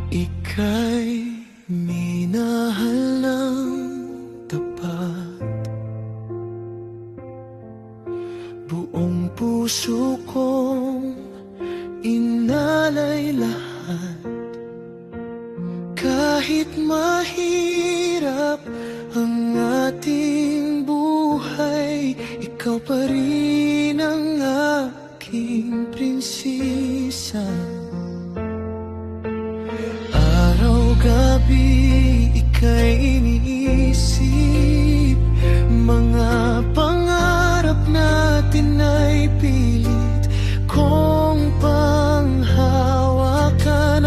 Ika'y minahal ng tapat, buong puso kong inalay lahat. Kahit mahirap ang ating buhay, ikaw pa rin ang aking prinsesa. Gabi, ika'y iniisip, mga pangarap natin ay pilit kong panghawakan.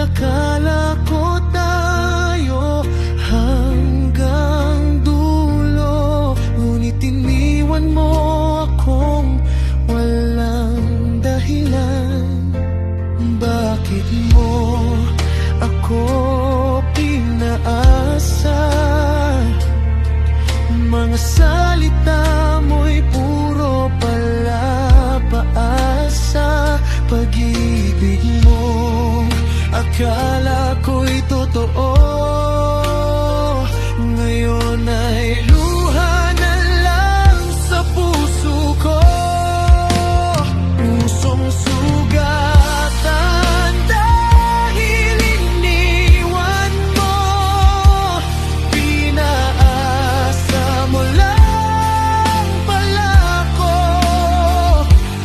Akala ko tayo hanggang dulo, ngunit iniwan mo akong walang dahilan. Bakit mo ako pinaasa? Mga salita mo'y puro palapaasa. Pag-ibig mo, akala ko'y totoo, ngayon ay luha na lang sa puso ko. Pusong sugatan dahil iniwan mo, pinaasa mo lang pala ko.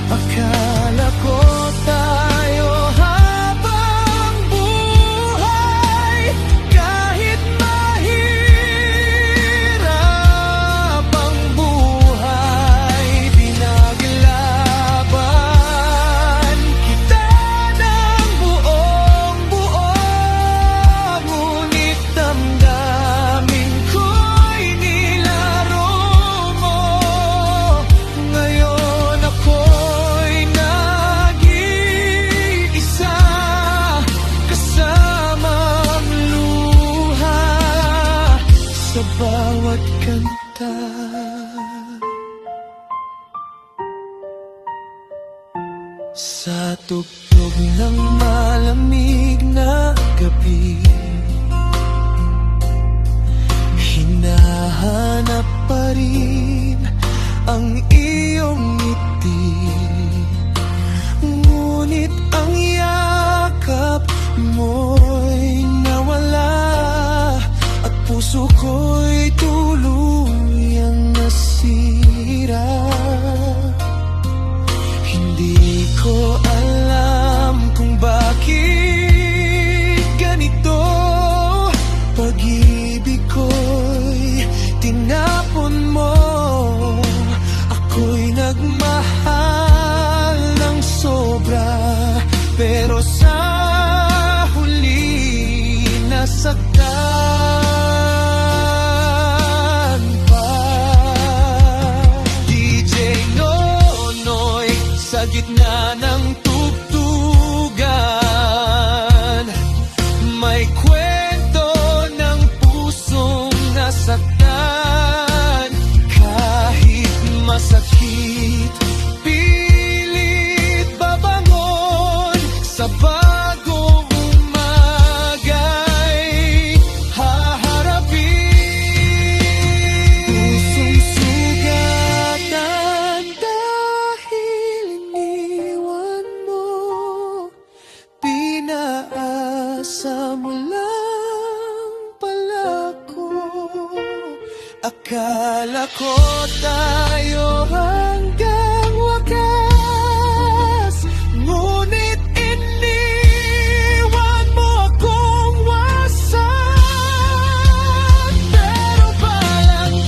Akala ko tayo habang buhay, kahit mahirap ang buhay, pinaglaban kita ng buong buo. Ngunit damdamin ko'y nilaro mo, ngayon ako'y nag-iisa, kasamang luha sa bawat kanta. Sa tugtog ng malamig na gabi, hinahanap pa rin ang iyong ngiti. Ngunit ang yakap mo'y nawala, at puso ko'y tuluyang nasira. Hindi ko alam kung bakit ganito. Pag-ibig ko'y tinapon mo, ako'y nagmahal ng sobra, pero sa huli nasaktan pa. DJ Nonoy sa gitna ng tugtugan, may kwento ng pusong nasaktan. Kahit masakit, pilit babangon sa bagong umaga'y haharapin. Pusong sugatan dahil iniwan mo, pinaasa mo lang pala ko. Akala ko tayo hanggang wakas, ngunit iniwan mo akong wasak. Pero balang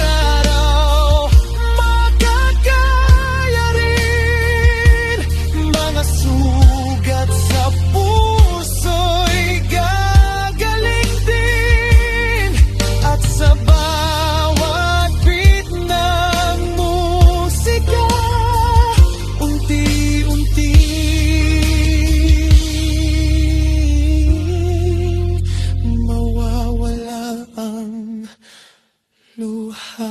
araw, magagaya rin, mga sugat sa puso'y gagaling din, at sa bawat beat ng musika, unti-unting mawawala ang luha.